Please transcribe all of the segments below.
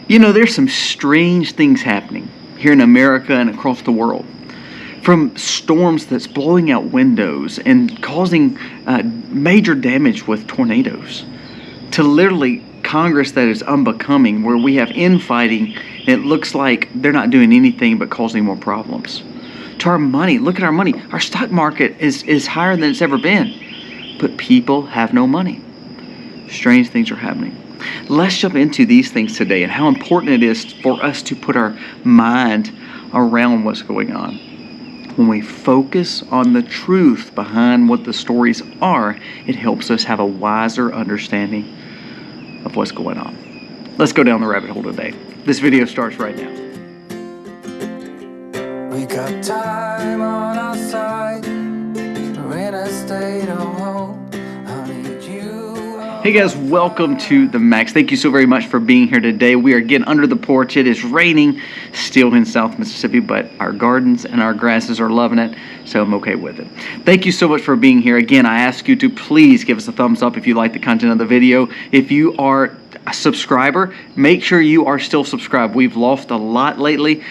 You know, there's some strange things happening here in America and across the world. From storms that's blowing out windows and causing major damage with tornadoes, to literally Congress that is unbecoming, where we have infighting and it looks like they're not doing anything but causing more problems. To our money, look at our money. Our stock market is higher than it's ever been, but people have no money. Strange things are happening. Let's jump into these things today and how important it is for us to put our mind around what's going on. When we focus on the truth behind what the stories are, it helps us have a wiser understanding of what's going on. Let's go down the rabbit hole today. This video starts right now. We got time on our side. We're in a state of hope. I need you. Hey guys, welcome to the Max. Thank you so very much for being here today. We are getting under the porch. It is raining still in South Mississippi, but our gardens and our grasses are loving it, so I'm okay with it. Thank you so much for being here. Again, I ask you to please give us a thumbs up if you like the content of the video. If you are a subscriber, make sure you are still subscribed. We've lost a lot lately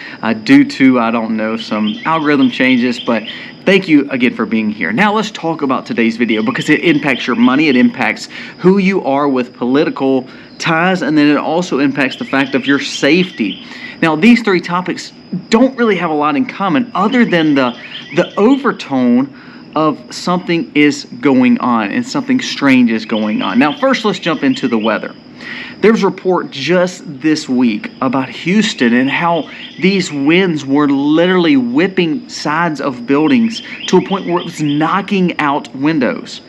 due to, I don't know, some algorithm changes, but thank you again for being here. Now let's talk about today's video because it impacts your money, it impacts who you are with political ties, and then it also impacts the fact of your safety. Now these three topics don't really have a lot in common other than the overtone of something is going on and something strange is going on. Now first let's jump into the weather. There's a report just this week about Houston and how these winds were literally whipping sides of buildings to a point where it was knocking out windows.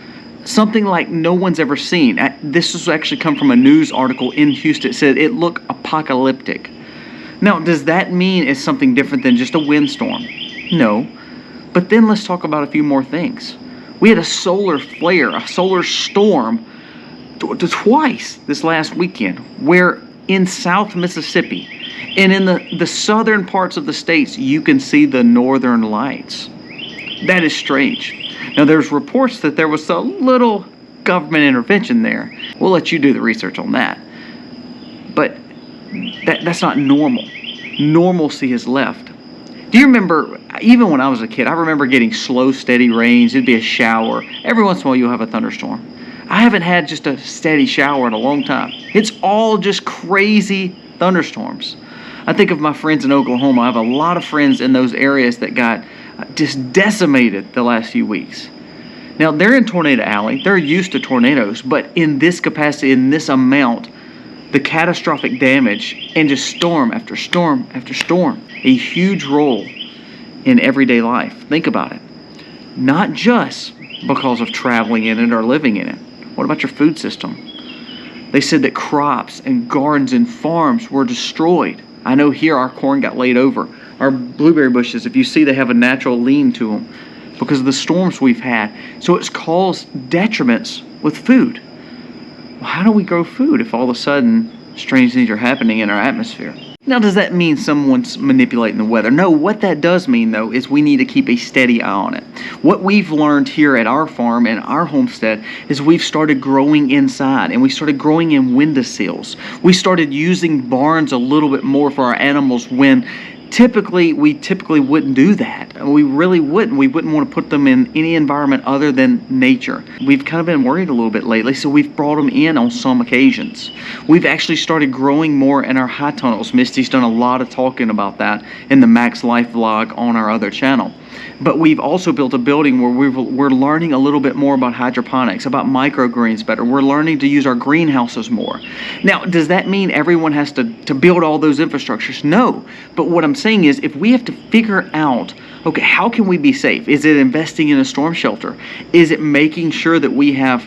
Something like no one's ever seen. This has actually come from a news article in Houston. It said it looked apocalyptic. Now, does that mean it's something different than just a windstorm? No. But then let's talk about a few more things. We had a solar flare, a solar storm, twice this last weekend, where in South Mississippi and in the southern parts of the states, you can see the northern lights. That is strange. Now, there's reports that there was a little government intervention there. We'll let you do the research on that. But that's not normal. Normalcy has left. Do you remember, even when I was a kid, I remember getting slow, steady rains. It'd be a shower. Every once in a while, you'll have a thunderstorm. I haven't had just a steady shower in a long time. It's all just crazy thunderstorms. I think of my friends in Oklahoma. I have a lot of friends in those areas that got just decimated the last few weeks. Now, they're in Tornado Alley. They're used to tornadoes, but in this capacity, in this amount, the catastrophic damage and just storm after storm after storm, a huge role in everyday life. Think about it. Not just because of traveling in it or living in it. What about your food system? They said that crops and gardens and farms were destroyed. I know here our corn got laid over. Our blueberry bushes, if you see, they have a natural lean to them because of the storms we've had. So it's caused detriments with food. Well, how do we grow food if all of a sudden strange things are happening in our atmosphere? Now, does that mean someone's manipulating the weather? No, what that does mean, though, is we need to keep a steady eye on it. What we've learned here at our farm and our homestead is we've started growing inside, and we started growing in windowsills. We started using barns a little bit more for our animals when we typically wouldn't do that. We really wouldn't. We wouldn't want to put them in any environment other than nature. We've kind of been worried a little bit lately, so we've brought them in on some occasions. We've actually started growing more in our high tunnels. Misty's done a lot of talking about that in the Max Life vlog on our other channel. But we've also built a building where we're learning a little bit more about hydroponics, about microgreens better. We're learning to use our greenhouses more. Now, does that mean everyone has to build all those infrastructures? No. But what I'm saying is, if we have to figure out, okay, how can we be safe? Is it investing in a storm shelter? Is it making sure that we have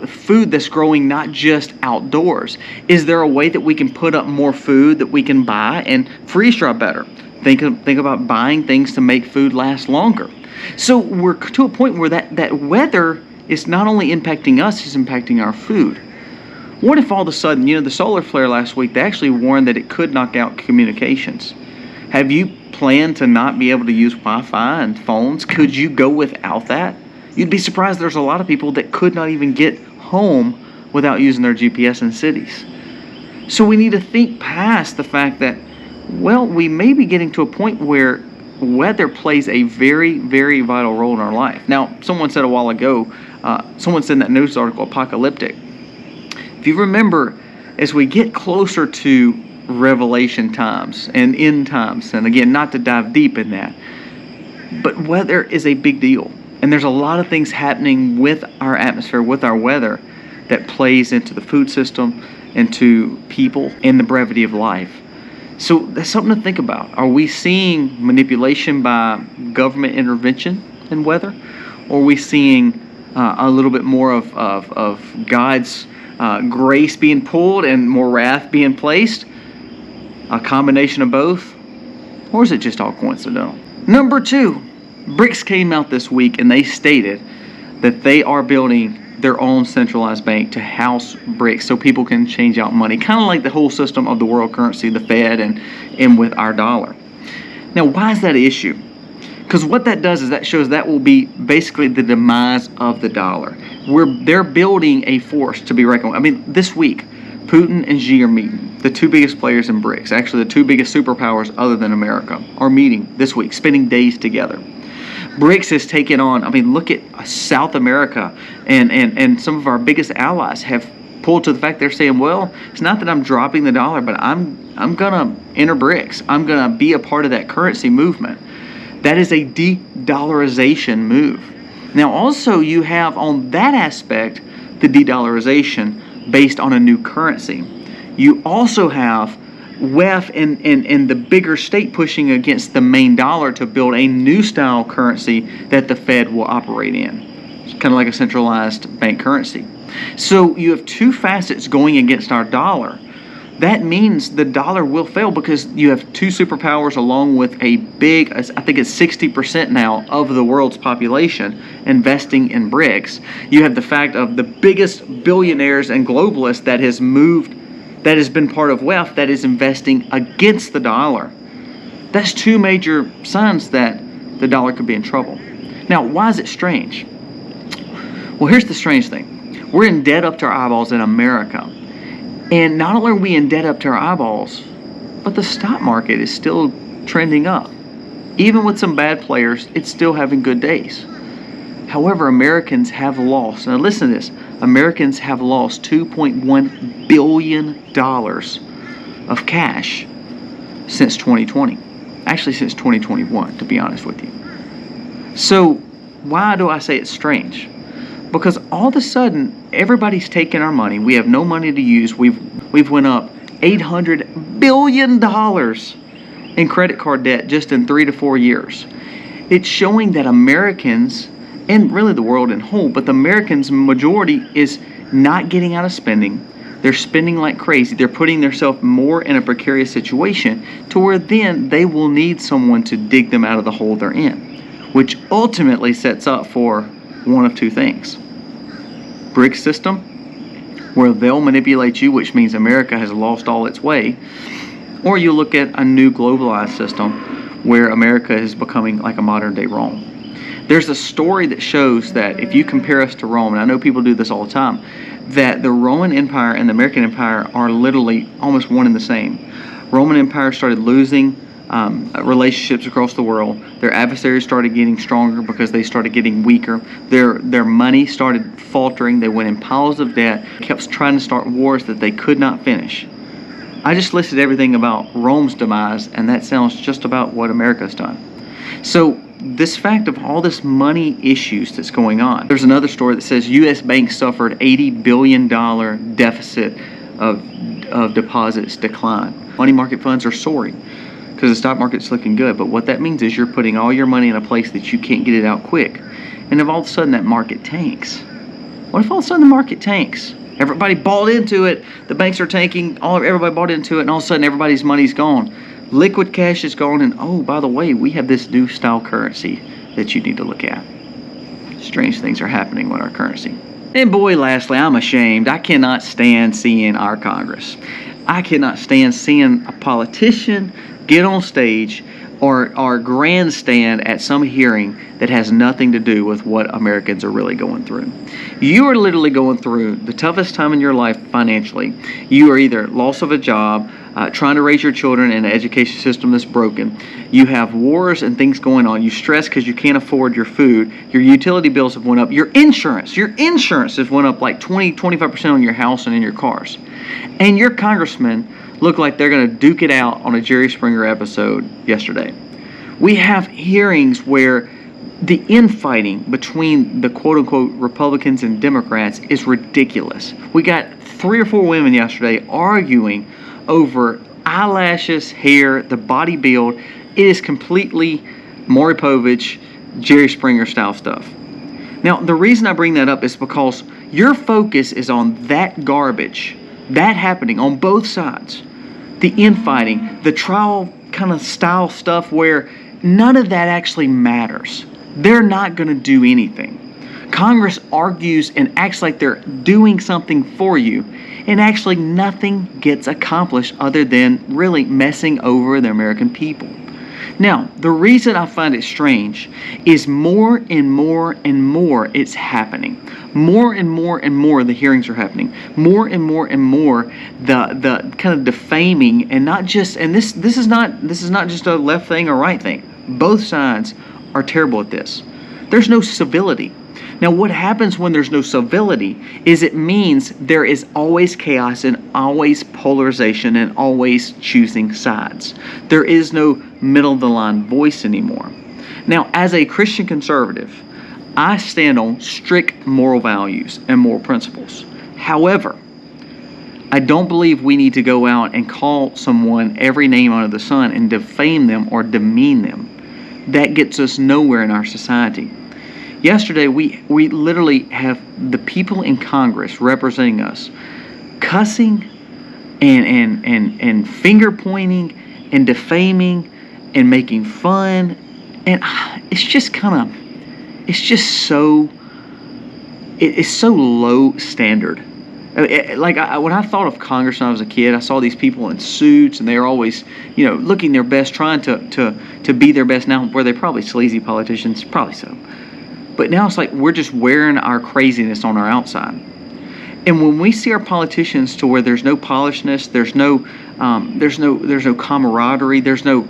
food that's growing not just outdoors? Is there a way that we can put up more food that we can buy and freeze dry better? Think about buying things to make food last longer. So we're to a point where that weather is not only impacting us, it's impacting our food. What if all of a sudden, the solar flare last week, they actually warned that it could knock out communications. Have you planned to not be able to use Wi-Fi and phones? Could you go without that? You'd be surprised there's a lot of people that could not even get home without using their GPS in cities. So we need to think past the fact that, well, we may be getting to a point where weather plays a very, very vital role in our life. Now, someone said a while ago, someone said in that news article, apocalyptic. If you remember, as we get closer to Revelation times and end times, and again, not to dive deep in that, but weather is a big deal. And there's a lot of things happening with our atmosphere, with our weather, that plays into the food system, into people, and the brevity of life. So that's something to think about. Are we seeing manipulation by government intervention in weather? Or are we seeing a little bit more of God's grace being pulled and more wrath being placed? A combination of both? Or is it just all coincidental? Number 2, BRICS came out this week and they stated that they are building their own centralized bank to house BRICS so people can change out money, kind of like the whole system of the world currency, the Fed, and with our dollar. Now, why is that an issue? Because what that does is that shows that will be basically the demise of the dollar. They're building a force to be reckoned with. I mean, this week, Putin and Xi are meeting. The 2 biggest players in BRICS, actually the 2 biggest superpowers other than America, are meeting this week, spending days together. BRICS has taken on, I mean, look at South America and some of our biggest allies have pulled to the fact they're saying, well, it's not that I'm dropping the dollar, but I'm going to enter BRICS. I'm going to be a part of that currency movement. That is a de-dollarization move. Now, also, you have on that aspect the de-dollarization based on a new currency. You also have Weve and the bigger state pushing against the main dollar to build a new style currency that the Fed will operate in. It's kind of like a centralized bank currency. So you have 2 facets going against our dollar. That means the dollar will fail because you have 2 superpowers along with a big, I think it's 60% now of the world's population investing in BRICS. You have the fact of the biggest billionaires and globalists that has been part of Weve that is investing against the dollar. That's 2 major signs that the dollar could be in trouble. Now, why is it strange? Well, here's the strange thing. We're in debt up to our eyeballs in America. And not only are we in debt up to our eyeballs, but the stock market is still trending up. Even with some bad players, it's still having good days. However, Americans have lost, now listen to this, Americans have lost $2.1 billion of cash since 2020. Actually, since 2021, to be honest with you. So, why do I say it's strange? Because all of a sudden, everybody's taking our money. We have no money to use. We've went up $800 billion in credit card debt just in 3 to 4 years. It's showing that Americans, and really the world in whole, but the Americans' majority is not getting out of spending. They're spending like crazy. They're putting themselves more in a precarious situation to where then they will need someone to dig them out of the hole they're in, which ultimately sets up for one of 2 things. BRICS system, where they'll manipulate you, which means America has lost all its way. Or you look at a new globalized system where America is becoming like a modern day Rome. There's a story that shows that if you compare us to Rome, and I know people do this all the time, that the Roman Empire and the American Empire are literally almost one and the same. Roman Empire started losing relationships across the world. Their adversaries started getting stronger because they started getting weaker. Their money started faltering. They went in piles of debt, kept trying to start wars that they could not finish. I just listed everything about Rome's demise, and that sounds just about what America's done. So this fact of all this money issues that's going on, there's another story that says U.S. banks suffered $80 billion deficit of deposits decline. Money market funds are soaring because the stock market's looking good. But what that means is you're putting all your money in a place that you can't get it out quick. And if all of a sudden that market tanks, what if all of a sudden the market tanks? Everybody bought into it. The banks are tanking. Everybody bought into it, and all of a sudden everybody's money's gone. Liquid cash is gone, and oh, by the way, we have this new style currency that you need to look at. Strange things are happening with our currency. And boy, lastly, I'm ashamed. I cannot stand seeing our Congress. I cannot stand seeing a politician get on stage or grandstand at some hearing that has nothing to do with what Americans are really going through. You are literally going through the toughest time in your life financially. You are either loss of a job, trying to raise your children in an education system that's broken. You have wars and things going on. You stress because you can't afford your food. Your utility bills have went up. Your insurance has went up like 20-25% on your house and in your cars. And your congressman look like they're going to duke it out on a Jerry Springer episode yesterday. We have hearings where the infighting between the quote-unquote Republicans and Democrats is ridiculous. We got 3 or 4 women yesterday arguing over eyelashes, hair, the body build. It is completely Maury Povich, Jerry Springer style stuff. Now, the reason I bring that up is because your focus is on that garbage, that happening on both sides. The infighting, the trial kind of style stuff where none of that actually matters. They're not going to do anything. Congress argues and acts like they're doing something for you, and actually nothing gets accomplished other than really messing over the American people. Now, the reason I find it strange is more and more and more it's happening. More and more the hearings are happening. More and more the kind of defaming, and not just, and this is not just a left thing or right thing. Both sides are terrible at this. There's no civility. Now, what happens when there's no civility is it means there is always chaos and always polarization and always choosing sides. There is no middle-of-the-line voice anymore. Now, as a Christian conservative, I stand on strict moral values and moral principles. However, I don't believe we need to go out and call someone every name under the sun and defame them or demean them. That gets us nowhere in our society. Yesterday, we literally have the people in Congress representing us cussing and finger pointing and defaming and making fun. And it's just so low standard. When I thought of Congress when I was a kid, I saw these people in suits, and they were always, looking their best, trying to be their best. Now, were they probably sleazy politicians? Probably so. But now it's like we're just wearing our craziness on our outside. And when we see our politicians to where there's no polishness, there's no camaraderie, there's no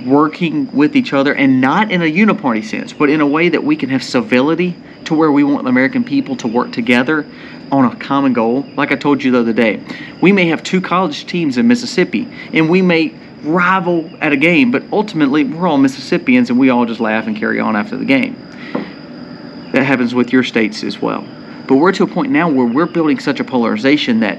working with each other, and not in a uniparty sense, but in a way that we can have civility to where we want the American people to work together on a common goal. Like I told you the other day, we may have 2 college teams in Mississippi, and we may rival at a game, but ultimately we're all Mississippians, and we all just laugh and carry on after the game. That happens with your states as well. But we're to a point now where we're building such a polarization that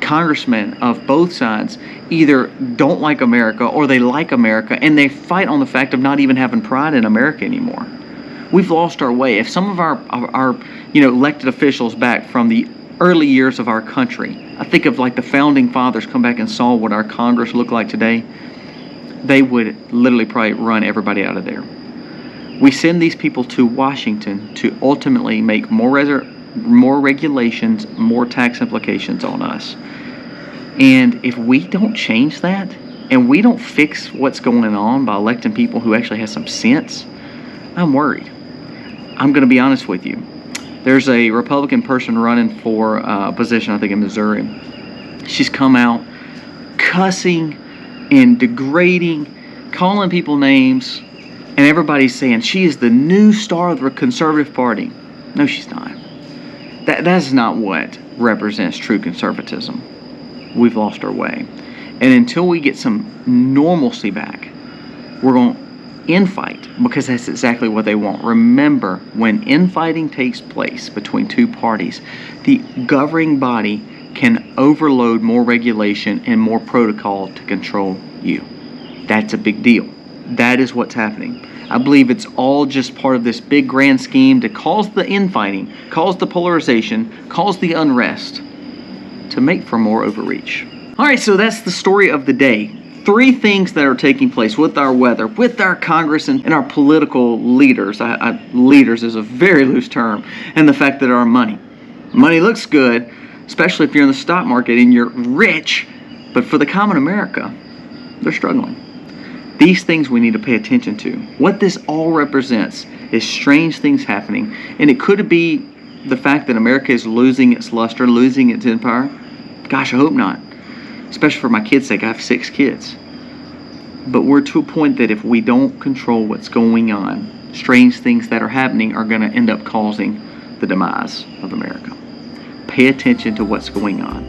congressmen of both sides either don't like America or they like America, and they fight on the fact of not even having pride in America anymore. We've lost our way. If some of our elected officials back from the early years of our country, I think of like the founding fathers, come back and saw what our Congress looked like today, they would literally probably run everybody out of there. We send these people to Washington to ultimately make more regulations, more tax implications on us. And if we don't change that, and we don't fix what's going on by electing people who actually have some sense, I'm worried. I'm going to be honest with you. There's a Republican person running for a position, I think in Missouri. She's come out cussing and degrading, calling people names, and everybody's saying she is the new star of the Conservative Party. No, she's not. That's not what represents true conservatism. We've lost our way. And until we get some normalcy back, we're going to infight, because that's exactly what they want. Remember, when infighting takes place between 2 parties, the governing body can overload more regulation and more protocol to control you. That's a big deal. That is what's happening. I believe it's all just part of this big grand scheme to cause the infighting, cause the polarization, cause the unrest, to make for more overreach. All right, so that's the story of the day. 3 things that are taking place with our weather, with our Congress, and our political leaders. Leaders is a very loose term. And the fact that our money looks good, especially if you're in the stock market and you're rich, but for the common America, they're struggling. These things we need to pay attention to. What this all represents is strange things happening, and it could be the fact that America is losing its luster, losing its empire. Gosh, I hope not. Especially for my kids' sake. I have 6 kids. But we're to a point that if we don't control what's going on, strange things that are happening are going to end up causing the demise of America. Pay attention to what's going on.